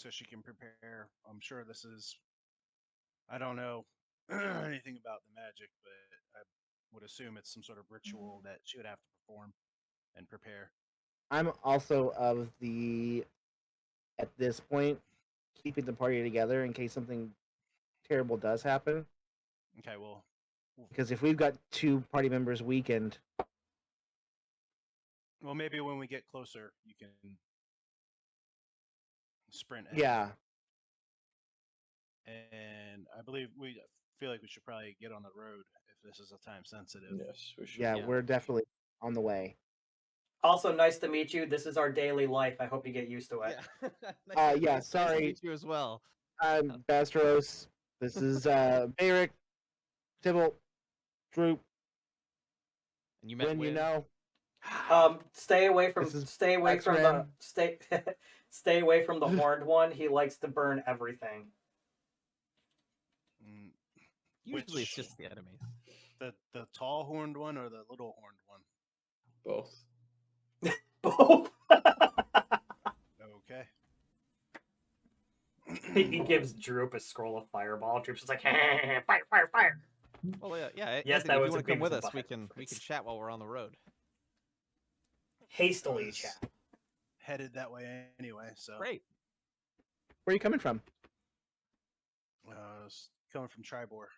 so she can prepare. I'm sure this is. I don't know anything about the magic, but I would assume it's some sort of ritual that she would have to perform and prepare. I'm also of the at this point keeping the party together in case something terrible does happen. Okay, Because if we've got 2 party members weakened, well, maybe when we get closer, you can sprint ahead. yeah, And I believe we feel like we should probably get on the road if this is a time sensitive. Yes, we should. yeah, we're definitely on the way. Also, nice to meet you. This is our daily life. I hope you get used to it. Yeah. Yeah, Nice to sorry. meet you as well. I'm Bastros. This is Bayrick, Tybalt, Droop. And you met When with... you know. Stay away from This is stay away from the X-Ram. stay away from the horned one. He likes to burn everything. Mm, Usually it's Which- just the enemies. the tall horned one or the little horned one? Both. Both. Okay. He gives Droop a scroll of fireball. Droop's just like, fire, fire, fire. Well, yeah. Yes, Anthony, that if was you a want to come with Beavis us, and we Butthead can chat while we're on the road. Hastily was- chat. Headed that way anyway, so Great. Where are you coming from? I was coming from Tribor.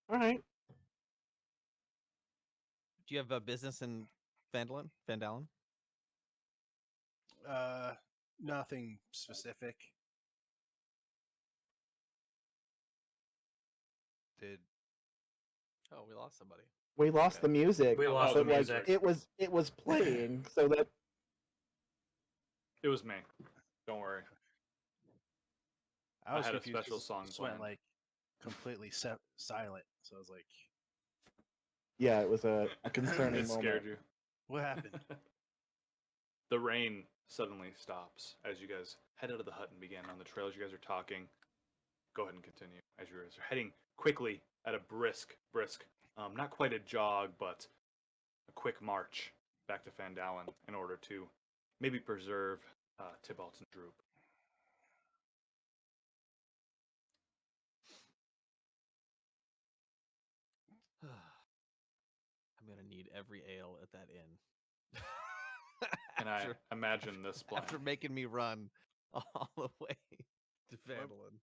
All right. Do you have a business in Vandalin? Nothing specific. Did Oh, we lost somebody. We lost the music. We lost but the like, music. it was playing, so that It was me. Don't worry. I was had a confused 'cause special it song just went planned. like completely silent. So I was like, yeah, it was a concerning It moment. scared you. "What happened?" The rain suddenly stops as you guys head out of the hut and begin on the trail. As you guys are talking, go ahead and continue. As you guys are heading quickly at a brisk, not quite a jog, but a quick march back to Fandalin in order to maybe preserve Tybalt and Droop. I'm gonna need every ale at that inn. And I imagine this plan. After making me run all the way to Vandalin.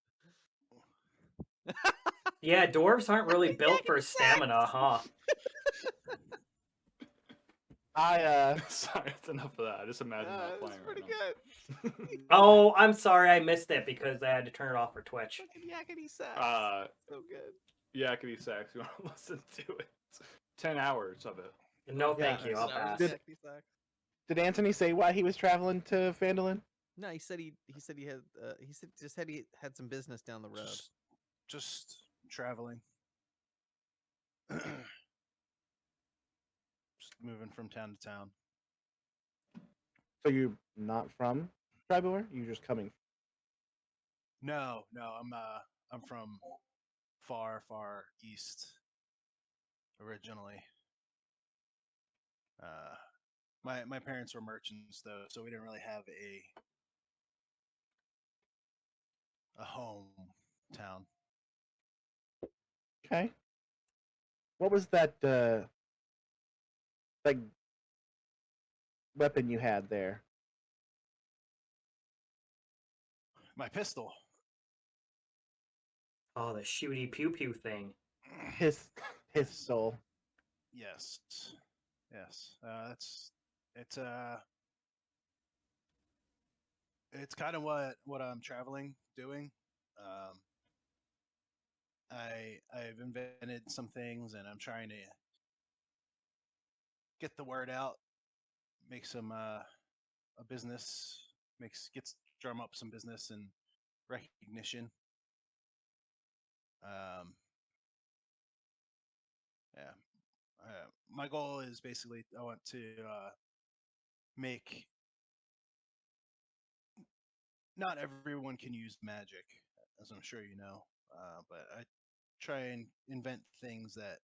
Yeah, dwarves aren't really built for stamina, huh? Sorry, that's enough of that. I just imagine that playing That's pretty right good. Oh, I'm sorry, I missed it because I had to turn it off for Twitch. Fucking yakety sax. now. So good. Yakety sax. You want to listen to it? 10 hours of it. No, thank Yeah. you. I'll That was pass. Did- yakety sax. Did Anthony say why he was traveling to Fandolin? No, he said he had he had some business down the road. Just traveling. Just moving from town to town. So you're not from Tribor? You're just coming. No, I'm from far, far east originally. My parents were merchants though, so we didn't really have a home town. Okay. What was that like weapon you had there? My pistol. Oh, the shooty pew pew thing. His pistol. Yes. It's kind of what I'm traveling doing. I've invented some things and I'm trying to get the word out, make some a business, drum up some business and recognition. Yeah. My goal is basically I want to make. Not everyone can use magic, as I'm sure you know, but I try and invent things that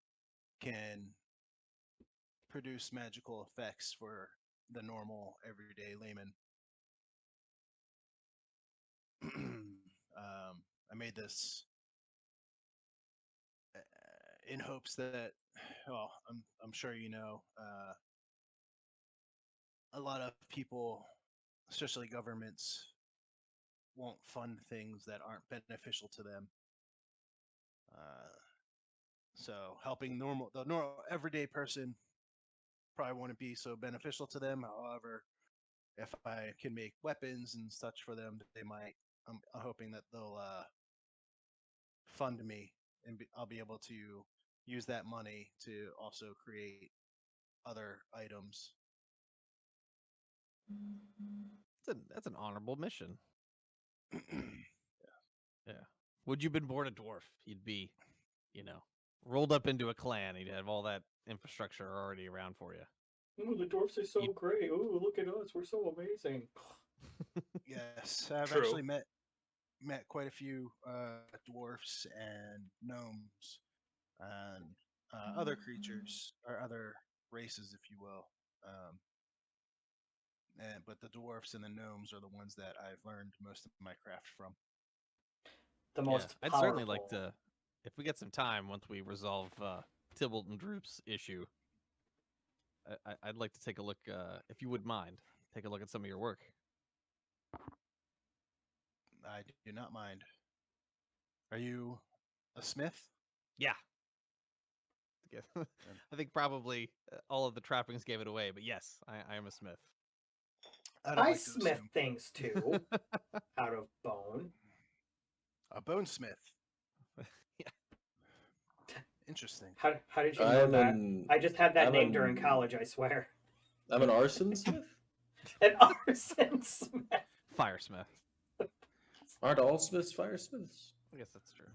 can produce magical effects for the normal, everyday layman. I made this in hopes that, well, I'm sure you know, a lot of people, especially governments, won't fund things that aren't beneficial to them. So helping the normal everyday person probably won't be so beneficial to them. However, if I can make weapons and such for them, they might. I'm hoping that they'll fund me, and I'll be able to use that money to also create other items. That's an honorable mission. Yeah. Would you been born a dwarf, you'd be, rolled up into a clan. You'd have all that infrastructure already around for you. Ooh, the dwarfs are so You- great. Ooh, look at us. We're so amazing. Yes, I've True. actually met quite a few dwarfs and gnomes and other creatures or other races, if you will. Um, but the dwarfs and the gnomes are the ones that I've learned most of my craft from. The Yeah, most I'd powerful. certainly like to, if we get some time once we resolve Tybalt and Droop's issue. I'd like to take a look, if you would mind, take a look at some of your work. I do not mind. Are you a smith? Yeah. I think probably all of the trappings gave it away, but yes, I am a smith. I'd I like to smith assume things too, out of bone. a bonesmith. Yeah. Interesting. How did you know that? I just had that I'm name during an- college, I swear. I'm an arsonsmith. An arson smith. Firesmith. Aren't all smiths firesmiths? I guess that's true.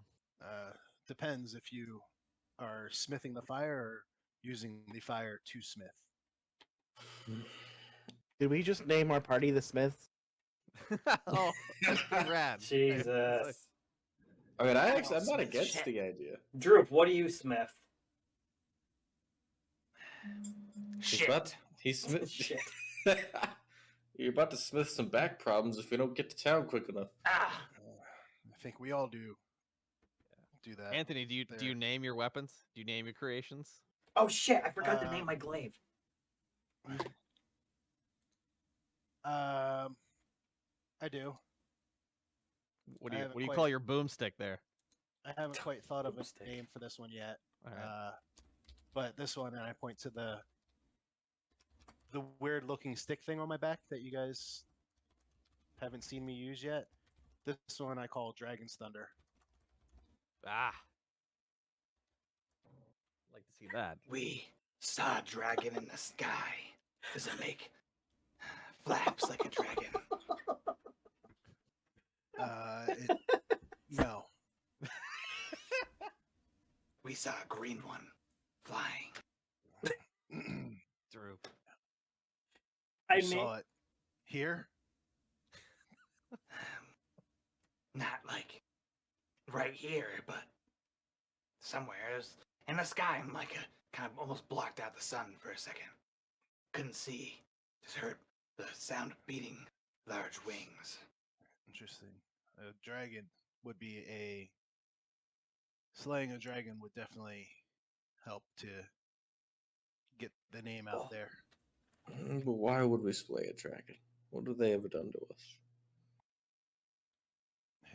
Depends if you are smithing the fire or using the fire to smith. Did we just name our party the Smiths? Oh, that's pretty rad. Jesus. I mean, I'm not Smith against shit. the idea. Droop, what do you smith? He's smith. Shit. You're about to smith some back problems if we don't get to town quick enough. I think we all do that. Anthony, do you name your weapons? Do you name your creations? Oh shit, I forgot to name my glaive. I do. What I do you haven't call your boomstick there? I haven't quite thought of a Boomstick. name for this one yet. All right. But this one, and I point to the weird looking stick thing on my back that you guys haven't seen me use yet. This one I call Dragon's Thunder. Ah. I'd like to see that. We saw a dragon in the sky. Does it make flaps like a dragon? No. We saw a green one flying. Drew. I You named saw it here. Not like right here, but somewhere it was in the sky. I'm like kind of almost blocked out the sun for a second. Couldn't see. Just heard the sound of beating large wings. Interesting. A dragon would be slaying a dragon would definitely help to get the name out there. But why would we slay a dragon? What have they ever done to us?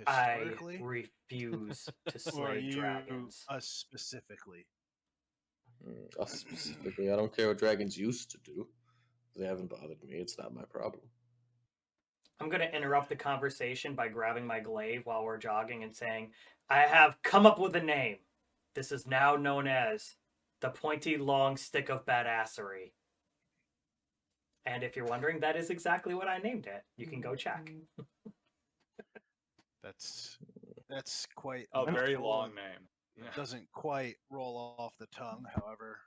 I Historically, refuse to or slay you dragons. us specifically? Us specifically. I don't care what dragons used to do. They haven't bothered me. It's not my problem. I'm going to interrupt the conversation by grabbing my glaive while we're jogging and saying, I have come up with a name. This is now known as the Pointy Long Stick of Badassery. And if you're wondering, that is exactly what I named it. You can go check. That's quite A very mouthful long and name. Yeah. doesn't quite roll off the tongue. However,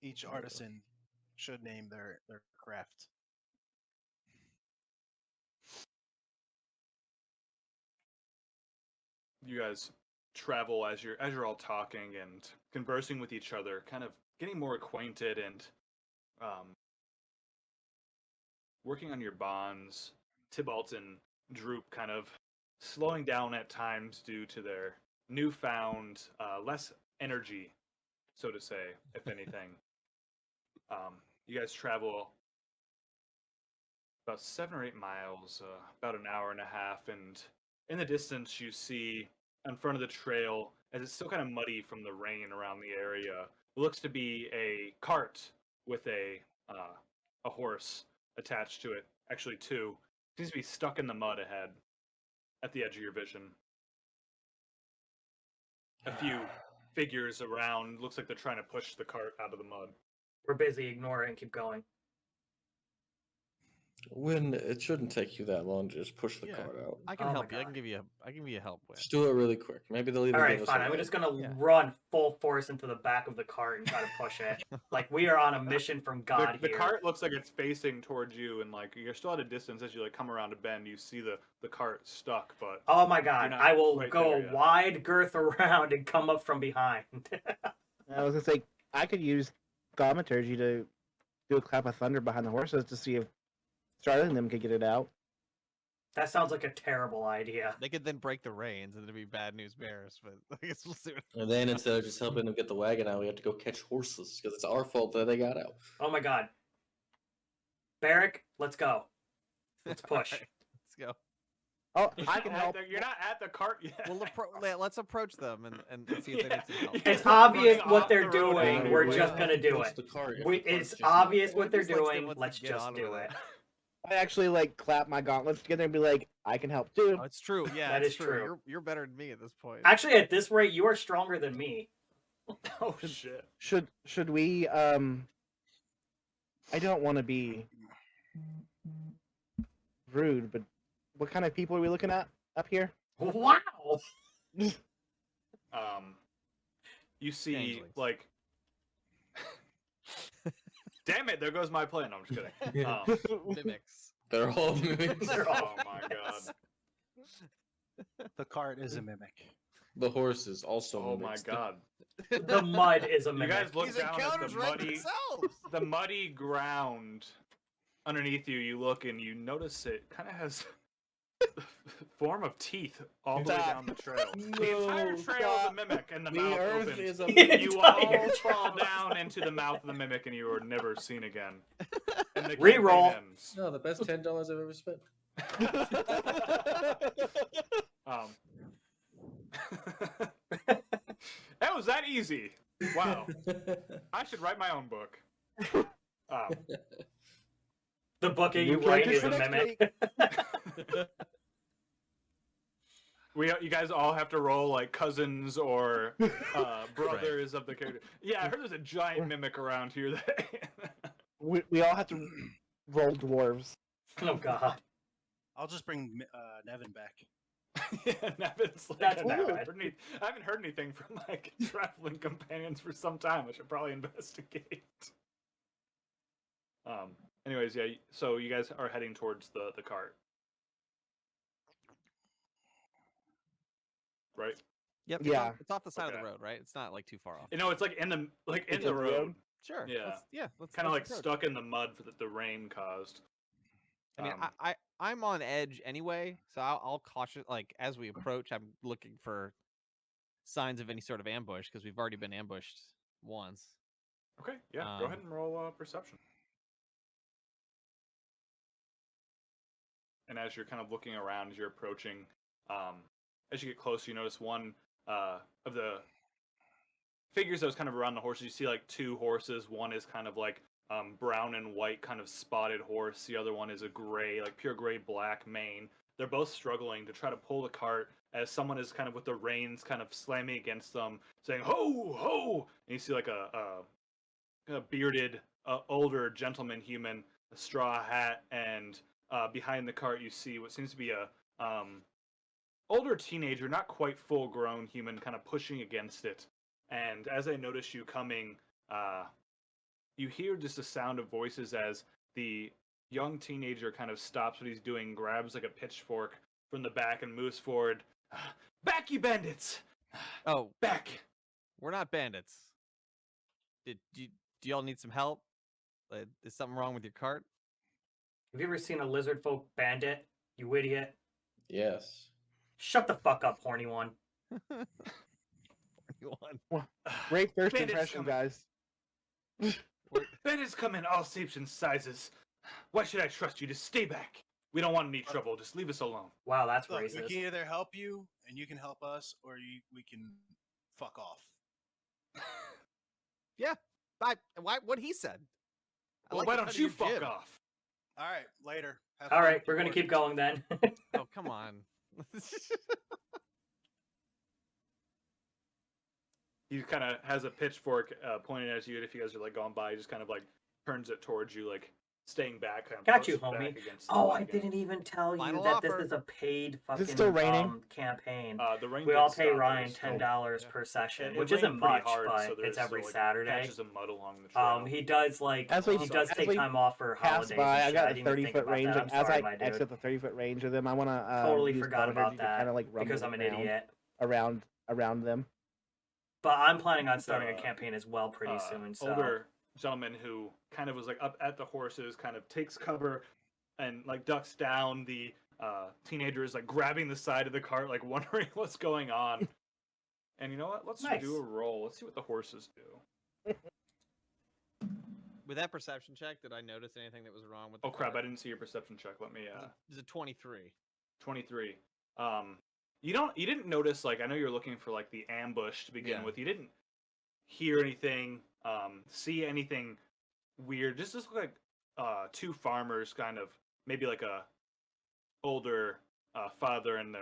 each artisan should name their craft. You guys travel as you're all talking and conversing with each other, kind of getting more acquainted and working on your bonds. Tybalt and Droop kind of slowing down at times due to their newfound less energy, so to say, if anything. You guys travel about 7 or 8 miles, about an hour and a half, and in the distance you see in front of the trail, as it's still kind of muddy from the rain around the area, looks to be a cart with a horse attached to it. Actually, two. Seems to be stuck in the mud ahead, at the edge of your vision. A few figures around. Looks like they're trying to push the cart out of the mud. We're busy. Ignore it and keep going. When it shouldn't take you that long to just push the Yeah. cart out. I can Oh my help you. I God. can give you a help with. Just do it really quick. Maybe they'll even All right, give us fine. a I'm ride. just gonna Yeah. run full force into the back of the cart and try to push it. Like we are on a mission from God The here. cart looks like it's facing towards you, and like you're still at a distance. As you like come around a bend, you see the cart stuck. But Oh my God! not I will right go there a yet. wide girth around and come up from behind. I was gonna say I could use thaumaturgy to do a clap of thunder behind the horses to see if starting them could get it out. That sounds like a terrible idea. They could then break the reins, and it'd be bad news bears. But I guess we'll see. And then instead of just helping them get the wagon out, we have to go catch horses because it's our fault that they got out. Oh my God! Barrick, let's go. Let's push. Alright, let's go. Oh, You're I not can at help. You're not at the cart yet. Let's approach them and see if they Yeah. need some help. It's Running obvious off what they're the road doing. anyway. We're We just have gonna to do push it. the cart if the cart's It's just obvious not what they're Just like doing. wants to Let's get just on do with it. I actually like clap my gauntlets together and be like, I can help too. Oh, it's true. Yeah, That it's is true. You're better than me at this point. Actually, at this rate, you are stronger than me. Oh shit! Should we I don't want to be rude, but what kind of people are we looking at up here? Wow! You see, Changelings. like, damn it! There goes my plan. No, I'm just kidding. Mimics. They're all mimics. They're all- Oh my god! The cart is a mimic. The horses also Oh my mimics. god! The mud is a You mimic. guys look These down at the encounters write muddy, themselves. the muddy ground underneath you. You look and you notice it kind of has the form of teeth all the way Stop. down the trail. The entire No, trail is a stop. mimic, and the The mouth earth opens. is a The You entire all fall trail. down into the mouth of the mimic, and you are never seen again. And the Reroll. campaign ends. No, the best $10 I've ever spent. Um, that was that easy. Wow. I should write my own book. The book that you New write characters is a for next mimic. You guys all have to roll like cousins or brothers of the character. Yeah, I heard there's a giant mimic around here. That We all have to roll dwarves. Oh God. I'll just bring Nevin back. yeah, Nevin's like, That's I bad. haven't heard anything from like traveling companions for some time. I should probably investigate. Anyways, yeah. So you guys are heading towards the cart, right? Yep. Yeah. It's off the side of Okay. the road, right? It's not like too far off. You know, it's like in the It's the a road. road? Sure. Yeah. Let's Kind of like approach. stuck in the mud that the rain caused. I mean, Um, I'm on edge anyway, so I'll caution. Like as we approach, I'm looking for signs of any sort of ambush because we've already been ambushed once. Okay, yeah. Go ahead Um, and roll perception. And as you're kind of looking around, as you're approaching, as you get closer, you notice one of the figures that was kind of around the horses. You see like two horses. One is kind of like brown and white, kind of spotted horse. The other one is a gray, like pure gray black mane. They're both struggling to try to pull the cart as someone is kind of with the reins kind of slamming against them, saying "Ho, ho!" And you see like a bearded, older gentleman human, a straw hat, and behind the cart you see what seems to be a older teenager, not quite full grown human, kind of pushing against it. And as I notice you coming, you hear just a sound of voices as the young teenager kind of stops what he's doing, grabs like a pitchfork from the back and moves forward. Back, you bandits! Oh, Back! we're not bandits. Do y'all need some help? Is something wrong with your cart? Have you ever seen a lizard folk bandit? You idiot. Yes. Shut the fuck up, horny one. You want- Great first Bandits impression, coming. guys. Bandits come in all shapes and sizes. Why should I trust you? Just stay back. We don't want any trouble. Just leave us alone. Wow, that's Look, we racist. can either help you and you can help us, or we can fuck off. What he said. I Well, like why the don't cut of you your fuck jib. off? All right, later. Have All fun right, with we're your gonna keep orgies. going then. Oh, come on. He kind of has a pitchfork pointed at you, and if you guys are like going by, he just kind of like turns it towards you, like staying back. Kind of Got you, pushes back homie. against the Oh, wagon. I didn't even tell you Final that offer. this is a paid fucking still raining? campaign. The rain We did all stop, pay but Ryan it's still- $10 Yeah. per session, it which rained isn't pretty much, hard, but so there it's is every still, like, Saturday. patches of mud along the trail. He does like As we- he does as take we time off for Pass holidays by, and I shit. got I a didn't even think 30-foot about range. that. I'm As sorry, I my dude, exit the 30-foot range of them, I want to totally use forgot about thaumaturgy to kind that of like rumble because I'm an around, idiot. around them. But I'm planning on starting a The, campaign as well pretty soon. So Older gentleman who kind of was like up at the horses, kind of takes cover and like ducks down. The teenager is like grabbing the side of the cart, like wondering what's going on. And you know what? Let's Nice. do a roll. Let's see what the horses do. With that perception check, did I notice anything that was wrong with the Oh crap! card? I didn't see your perception check. Let me. It's a 23. 23. You didn't notice, like, I know you're looking for like the ambush to begin Yeah. with. You didn't hear anything, see anything weird. Just look like two farmers, kind of maybe like a older father and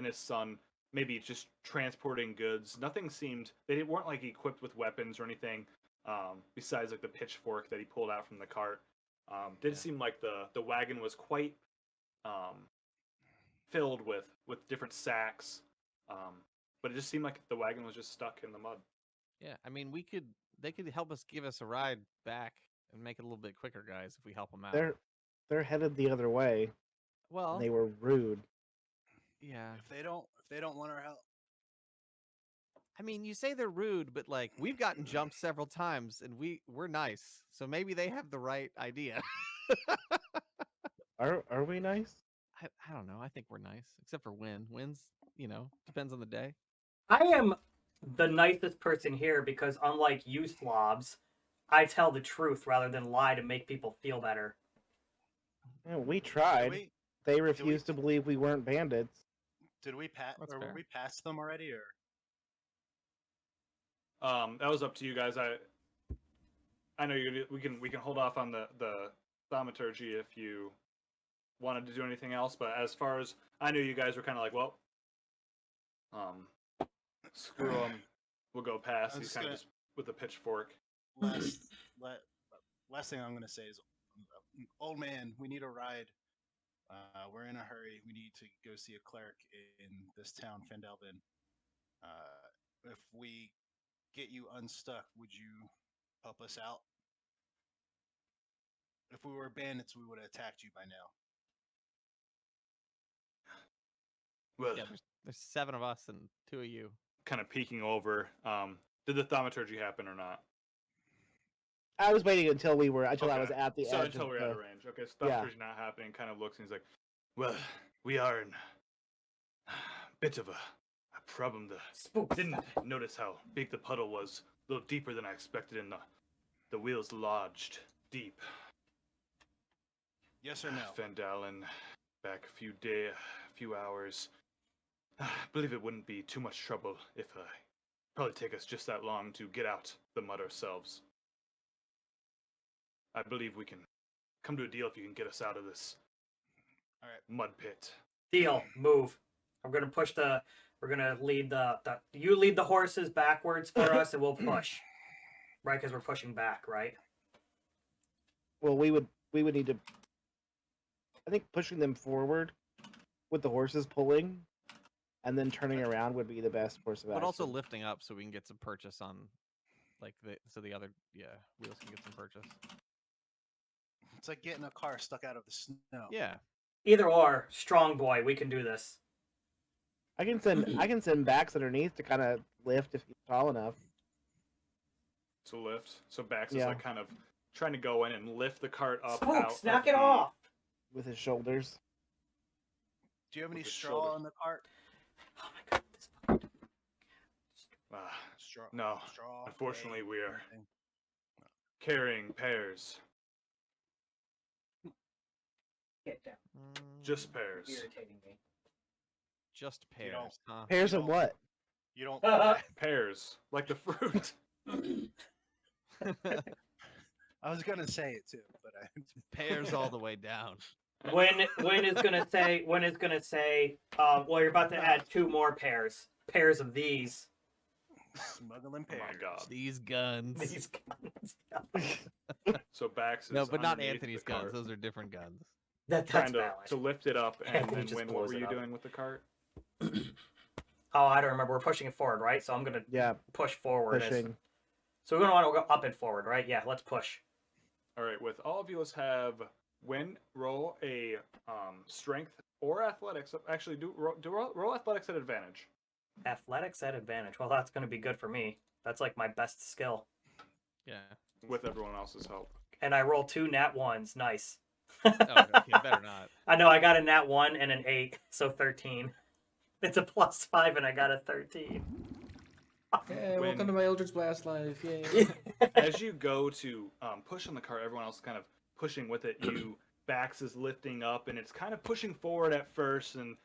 his son, maybe just transporting goods. Nothing seemed, weren't like equipped with weapons or anything, besides like the pitchfork that he pulled out from the cart. Did Yeah. seem like the wagon was quite filled with different sacks, but it just seemed like the wagon was just stuck in the mud. Yeah, I mean, they could help us give us a ride back and make it a little bit quicker, guys, if we help them out. They're headed the other way. Well, And they were rude. yeah. If they don't want our help, I mean, you say they're rude, but like we've gotten jumped several times and we're nice. So maybe they have the right idea. Are we nice? I don't know. I think we're nice, except for Win. Win's, depends on the day. I am the nicest person here because unlike you slobs, I tell the truth rather than lie to make people feel better. Yeah, we did tried. we They refused to believe we weren't bandits. did we pat That's or fair. were we past them already, or That was up to you guys. I know we can hold off on the thaumaturgy if you wanted to do anything else, but as far as I know, you guys were kind of like, well, screw them, we'll go past. I'm He's just kind of gonna- just with the pitchfork. last thing I'm gonna say is, old man, we need a ride. We're in a hurry. We need to go see a cleric in this town, Fendelvin. If we get you unstuck, would you help us out? If we were bandits, we would have attacked you by now. Well, Yeah, there's 7 of us and 2 of you. kind of peeking over. Did the thaumaturgy happen or not? I was waiting until I was Okay. at the So edge. until of we're the, out of range. Okay, so Yeah. thaumaturgy not happening. Kind of looks and he's like, well, we are in a bit of a problem. Spook. Didn't notice how big the puddle was. A little deeper than I expected, and the wheels lodged deep. Yes or no? Fandalen, back a few hours. I believe it wouldn't be too much trouble if probably take us just that long to get out the mud ourselves. I believe we can come to a deal if you can get us out of this All right. mud pit. Deal. Move. I'm gonna push we're gonna lead you lead the horses backwards for us and we'll push. Right, because we're pushing back, right? well, we would need to. I think pushing them forward with the horses pulling, and then turning around would be the best course of action. But also lifting up so we can get some purchase on, like, the other wheels can get some purchase. It's like getting a car stuck out of the snow. Yeah. Either or, strong boy, we can do this. I can send backs underneath to kind of lift if he's tall enough. To lift. So Bax is Yeah. like kind of trying to go in and lift the cart up. Spooks, out knock of it the- off. With his shoulders. Do you have any With the straw shoulder. on the cart? Oh my god, this fucking... Straw. No, Straw. unfortunately, hay, we are anything. carrying pears. Get down. Just pears. Irritating me. Just You don't- pears, huh? Pears You of don't- what? You don't. Pears, like the fruit. I was gonna say it too, but I. Pears all the way down. When is gonna say well, you're about to add 2 more pairs of these. Smuggling Oh pears. my god. These guns. These guns. So Bax is No, but not underneath Anthony's the guns. cart, Those are different guns. That's trying valid. to lift it up, and Anthony then just Win, what blows were it you up. doing with the cart? Oh, I don't remember. We're pushing it forward, right? So I'm gonna Yeah, push forward. pushing. So we're gonna want to go up and forward, right? Yeah, let's push. All right, with all of you, let's have Win roll a strength or athletics. Actually, roll athletics at advantage. Athletics at advantage. Well, that's gonna be good for me. That's like my best skill. Yeah. With everyone else's help. And I roll 2 nat 1s. Nice. Oh, okay, better not. I know I got a nat 1 and an 8, so 13. It's a +5 and I got a 13. Hey, When- welcome to my Eldritch Blast life. Yay. As you go to push on the cart, everyone else is kind of pushing with it. You Bax is lifting up, and it's kind of pushing forward at first, and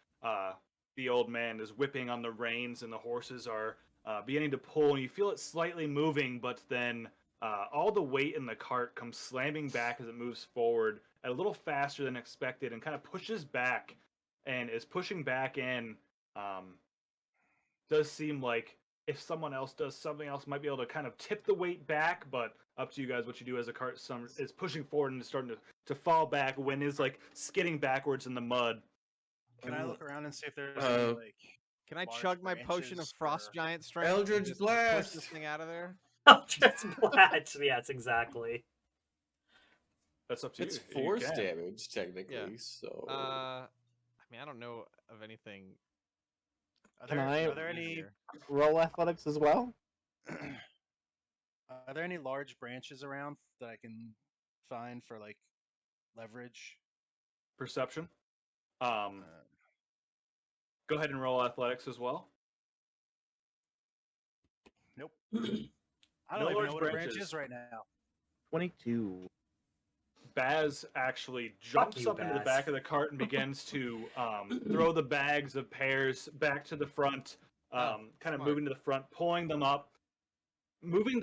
the old man is whipping on the reins, and the horses are beginning to pull, and you feel it slightly moving, but then all the weight in the cart comes slamming back as it moves forward a little faster than expected, and kind of pushes back, and is pushing back in. Does seem like if someone else does something else, might be able to kind of tip the weight back, but up to you guys what you do as the cart is pushing forward and is starting to fall back. When is like skidding backwards in the mud. Can I look around and see if there's any, like? Can I large chug my potion of branches frost or- giant strength? Eldritch and just Blast! Push this thing out of there. Oh, just blast. Yes, exactly. That's up to It's you. You force can. damage, technically, Yeah. so... I mean, I don't know of anything. Can I- Are there any? easier. Roll athletics as well. Are there any large branches around that I can find for like leverage? Perception. Uh, Go ahead and roll athletics as well. nope. No I don't even large know what a branch branches. is right now. 22. Baz actually jumps you, up into the Baz. back of the cart and begins to throw the bags of pears back to the front, kind of smart. moving to the front, pulling them up,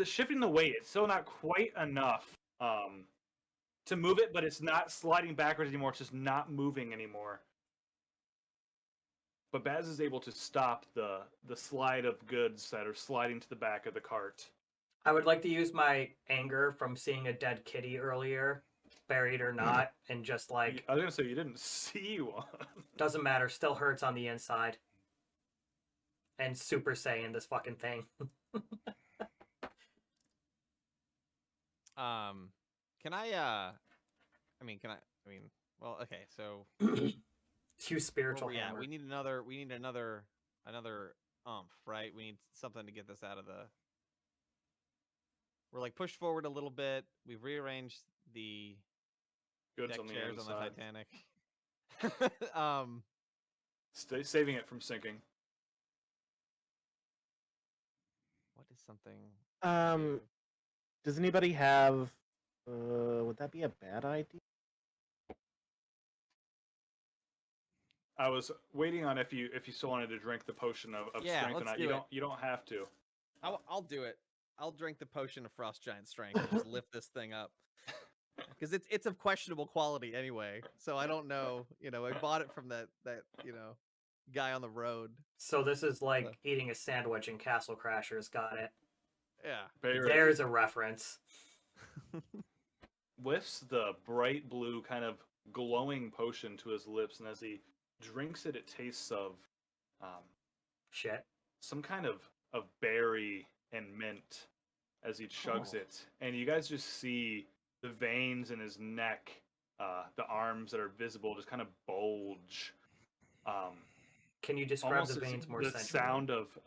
shifting the weight. It's still not quite enough to move it, but it's not sliding backwards anymore. It's just not moving anymore. But Baz is able to stop the slide of goods that are sliding to the back of the cart. I would like to use my anger from seeing a dead kitty earlier, buried or not, and just like, I was gonna say you didn't see one. doesn't matter, still hurts on the inside. And Super Saiyan this fucking thing. Can I? I mean, well, okay. So Use where spiritual we at? hammer. We need another umph, right? We need something to get this out of the. We're like pushed forward a little bit. We've rearranged the Goods deck on the chairs on inside. the Titanic. Stay saving it from sinking. What is something? Does anybody have? Would that be a bad idea? I was waiting on if you still wanted to drink the potion of Yeah, strength or let's not. do it. You don't have to. I'll do it. I'll drink the potion of frost giant strength and just lift this thing up. Because it's of questionable quality anyway, so I don't know. You know, I bought it from that guy on the road. So this is like eating a sandwich in Castle Crashers. Got it. Yeah. Barrett There's a reference. lifts the bright blue kind of glowing potion to his lips, and as he drinks it, it tastes of Shit. some kind of berry and mint as he chugs it. And you guys just see the veins in his neck, the arms that are visible, just kind of bulge. Can you describe Almost the veins more the sensually? sound of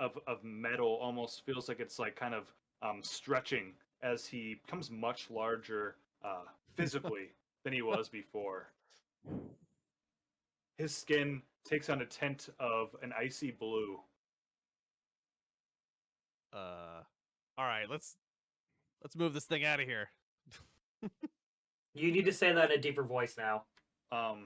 metal almost feels like it's like kind of stretching as he becomes much larger physically than he was before. His skin takes on a tint of an icy blue. All right, let's move this thing out of here. You need to say that in a deeper voice now. Okay,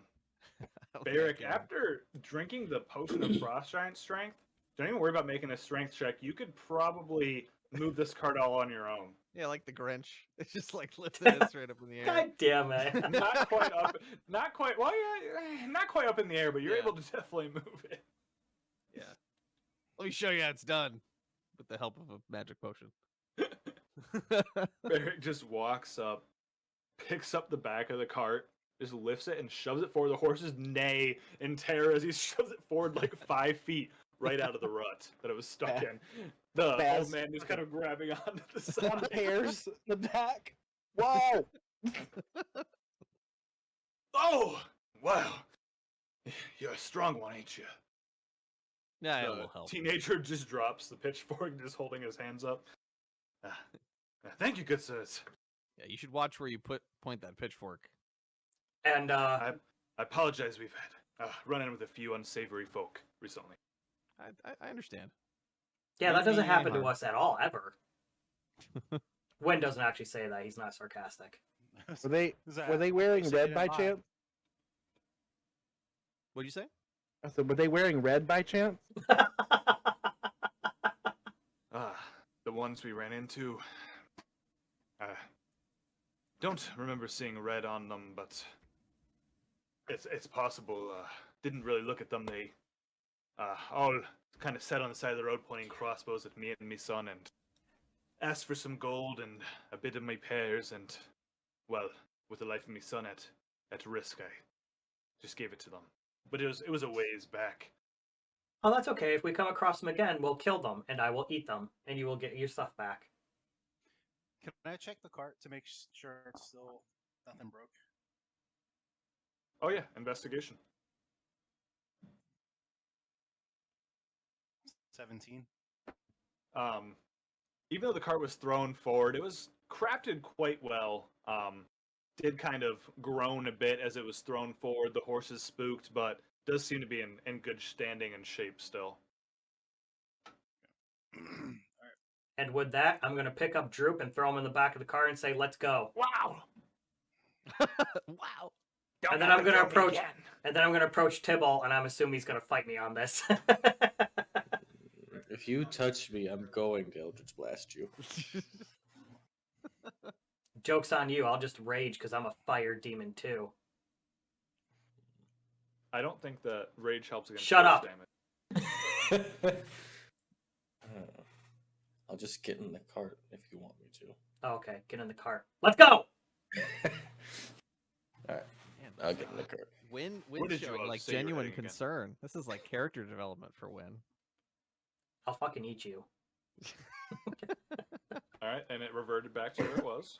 Barrick, can. after drinking the potion of frost giant strength, don't even worry about making a strength check. You could probably move this cart all on your own. Yeah, like the Grinch. It's just like lifting it straight up in the air. God damn it. Not quite up. Not quite. Well, yeah, not quite up in the air, but you're Yeah. able to definitely move it. Yeah. Let me show you how it's done with the help of a magic potion. Barrick just walks up, picks up the back of the cart, just lifts it and shoves it forward. The horses neigh in terror as he shoves it forward like 5 feet right out of the rut that it was stuck in. The Baz. old man is kind of grabbing onto the The side. hairs, the back. Whoa! Oh, wow. You're a strong one, ain't you? Yeah, it The will help. teenager just drops the pitchfork, just holding his hands up. Thank you, good sirs. Yeah, you should watch where you point that pitchfork. And I apologize. We've had run in with a few unsavory folk recently. I understand. yeah, that doesn't Maybe happen to harm. us at all, ever. Wen doesn't actually say that. He's not sarcastic. Were they Is that- were they wearing say red it by live. chance? What'd you say? I said, were they wearing red by chance? The ones we ran into. Don't remember seeing red on them, but it's possible. Didn't really look at them. They all kind of sat on the side of the road pointing crossbows at me and my son and asked for some gold and a bit of my pears and, well, with the life of my son at risk, I just gave it to them. But it was a ways back. Oh, that's okay. If we come across them again, we'll kill them, and I will eat them, and you will get your stuff back. Can I check the cart to make sure it's still nothing broke? Oh yeah, investigation. 17. Even though the cart was thrown forward, it was crafted quite well. Did kind of groan a bit as it was thrown forward. The horses spooked, but does seem to be in good standing and shape still. And with that, I'm going to pick up Droop and throw him in the back of the car and say, let's go. Wow! Wow. Don't And then I'm ever gonna throw me approach- again. And then I'm going to approach Tibble, and I'm assuming he's going to fight me on this. If you touch me, I'm going to Eldritch Blast you. Joke's on you. I'll just rage because I'm a fire demon too. I don't think that rage helps against Shut force up. damage. I'll just get in the cart if you want me to. Oh, okay, get in the cart. Let's go! Alright, Man, I'll get in the cart. Win What did you showing all like say you were genuine heading again? concern. This is like character development for Win. I'll fucking eat you. All right, and it reverted back to where it was.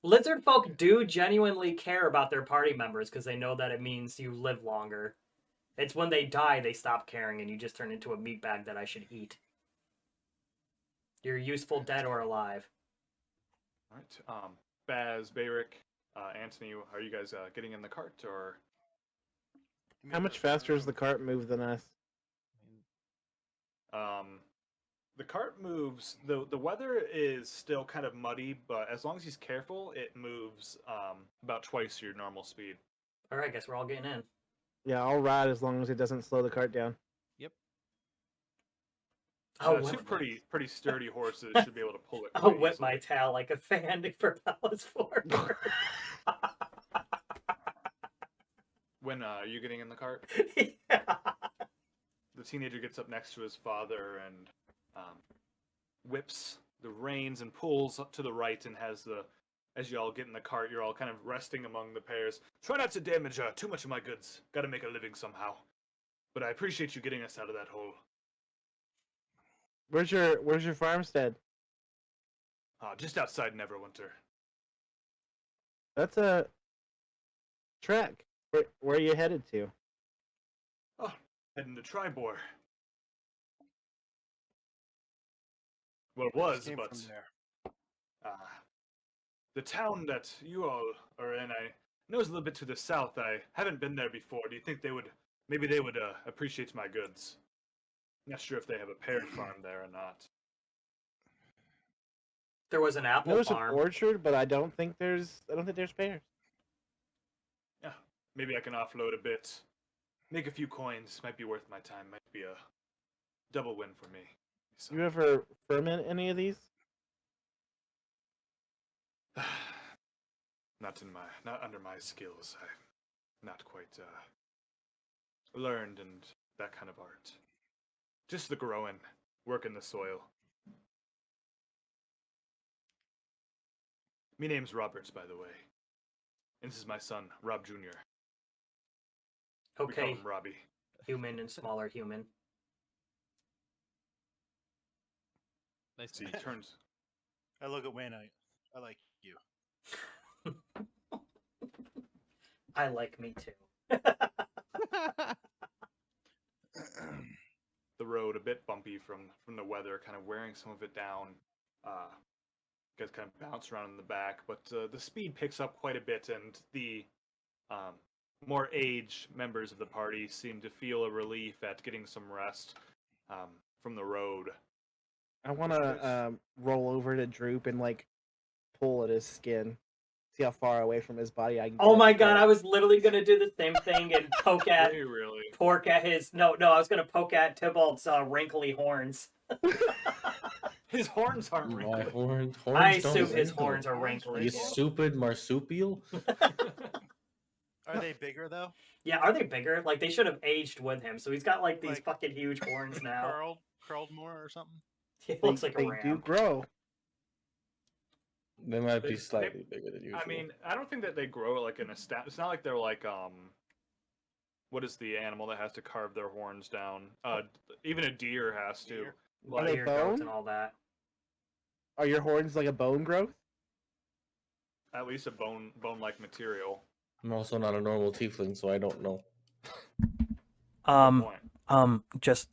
Lizard folk do genuinely care about their party members because they know that it means you live longer. It's when they die they stop caring and you just turn into a meat bag that I should eat. You're useful dead or alive. All right, Baz, Bayrick, Anthony, are you guys getting in the cart or? How much faster does the cart move than us? The cart moves. The weather is still kind of muddy, but as long as he's careful, it moves about twice your normal speed. Alright, I guess we're all getting in. Yeah, I'll ride as long as it doesn't slow the cart down. I'll Two whip, pretty sturdy horses should be able to pull it. I'll quite whip my easily. tail like a fan to propel us forward. When are you getting in the cart? Yeah. The teenager gets up next to his father and whips the reins and pulls up to the right and has the. As you all get in the cart, you're all kind of resting among the pears. Try not to damage too much of my goods. Got to make a living somehow. But I appreciate you getting us out of that hole. Where's your farmstead? Just outside Neverwinter. That's a trek. Where are you headed to? Oh, heading to Tribor. Well, it was, Came but from there. the town that you all are in, I'm knows a little bit to the south. I haven't been there before. Do you think they would appreciate my goods? Not sure if they have a pear farm there or not. There was an apple There's an farm. orchard, but I don't think there's pears. Yeah, maybe I can offload a bit, make a few coins. Might be worth my time. Might be a double win for me. So. You ever ferment any of these? Not under my skills. I'm not quite learned in that kind of art. Just the growing, working the soil. Me name's Roberts, by the way. And this is my son, Rob Jr. We call Okay, him Robbie. human and smaller human. Nice. See, he turns. I look at Wayne. I like you. I like me too. The road a bit bumpy from the weather, kind of wearing some of it down. You guys kind of bounce around in the back, but the speed picks up quite a bit, and the more aged members of the party seem to feel a relief at getting some rest from the road. I want to roll over to Droop and like pull at his skin, see how far away from his body I can. Oh get my it. god, I was literally gonna do the same thing and poke at Really? pork at his no, I was gonna poke at Tybalt's wrinkly horns. His horns aren't My wrinkled. horns I don't assume his wrinkle. horns are wrinkly. You stupid marsupial. Are they bigger though? Yeah, are they bigger? Like they should have aged with him, so he's got like these Like, fucking huge horns now. Curled more or something? He They, looks like a they ram. do grow. They might be They- slightly bigger than usual. I mean, I don't think that they grow like in a stat. It's not like they're like what is the animal that has to carve their horns down? Even a deer has to. Deer? Are they Deer goats bone? and all that. Are your horns like a bone growth? At least a bone-like material. I'm also not a normal tiefling, so I don't know. Good point. Just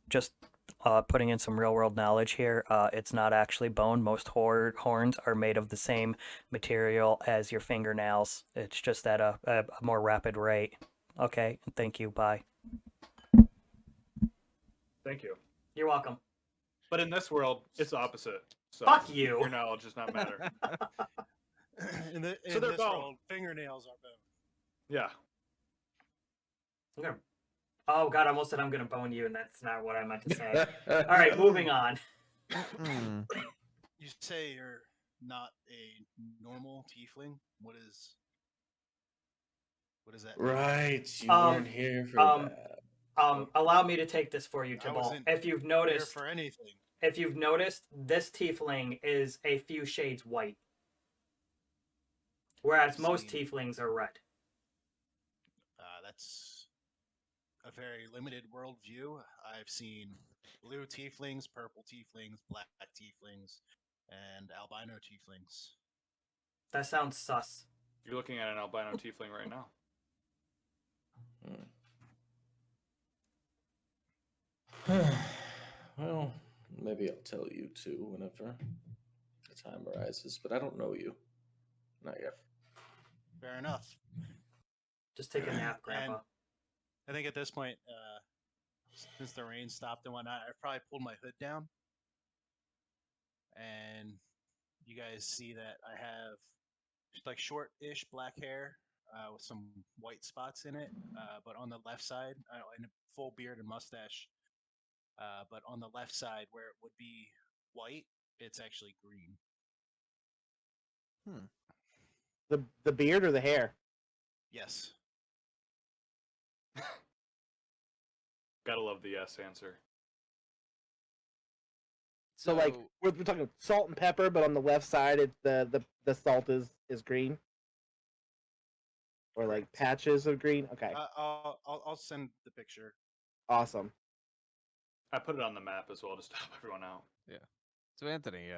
putting in some real world knowledge here. It's not actually bone. Most horns are made of the same material as your fingernails. It's just at a more rapid rate. Okay, thank you. Bye. Thank you. You're welcome. But in this world, it's opposite. So Fuck you. Your knowledge does not matter. in they're this bone. world, fingernails are bone. Yeah. Okay. Oh god, I almost said I'm gonna bone you, and that's not what I meant to say. All right, moving on. You say you're not a normal tiefling. What does that mean? Right, you Um, weren't here for that. Allow me to take this for you, I Tibalt. wasn't If you've Here noticed, for anything. if you've noticed, this tiefling is a few shades white, whereas most Seen. tieflings are red. That's a very limited worldview. I've seen blue tieflings, purple tieflings, black tieflings, and albino tieflings. That sounds sus. You're looking at an albino tiefling right now. Well, maybe I'll tell you too whenever the time arises, but I don't know you. Not yet. Fair enough. Just take a nap, Grandpa. I think at this point, since the rain stopped and whatnot, I probably pulled my hood down. And you guys see that I have just like short-ish black hair with some white spots in it. But on the left side, and a full beard and mustache. But on the left side, where it would be white, it's actually green. The beard or the hair? Yes. Gotta love the yes answer. So like we're talking salt and pepper, but on the left side, it's the salt is green, or like patches of green. Okay, I'll send the picture. awesome. I put it on the map as well to stop everyone out. So Anthony,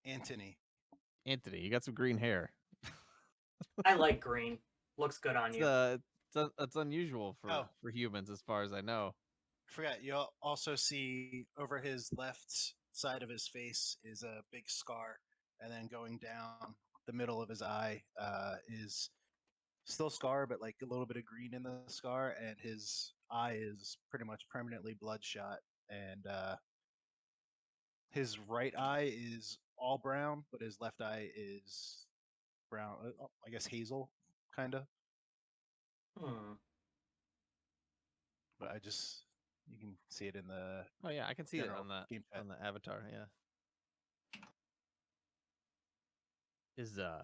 Anthony. you got some green hair. I like green. Looks good on you. It's unusual for humans, as far as I know. Forgot, you'll also see over his left side of his face is a big scar, and then going down the middle of his eye is still scar, but like a little bit of green in the scar, and his eye is pretty much permanently bloodshot. And his right eye is all brown, but his left eye is brown. I guess hazel, kind of. Hmm. But you can see it in the Oh yeah, I can see it general on the game chat. avatar. Yeah. Is so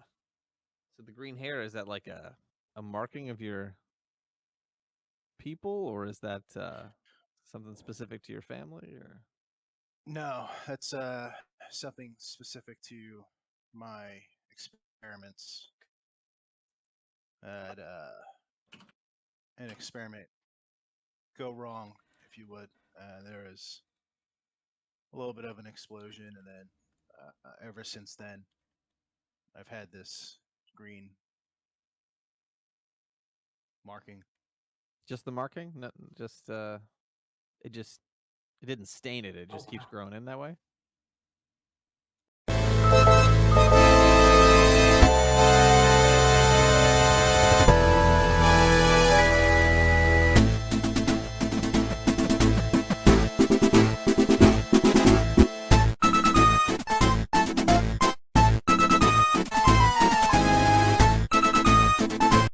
the green hair, is that like a marking of your people, or is that something specific to your family, or? No, that's something specific to my experiments. Had an experiment go wrong, if you would. There was a little bit of an explosion, and then ever since then, I've had this green marking. Just the marking? No, just it didn't stain it. It Oh, just keeps wow. growing in that way.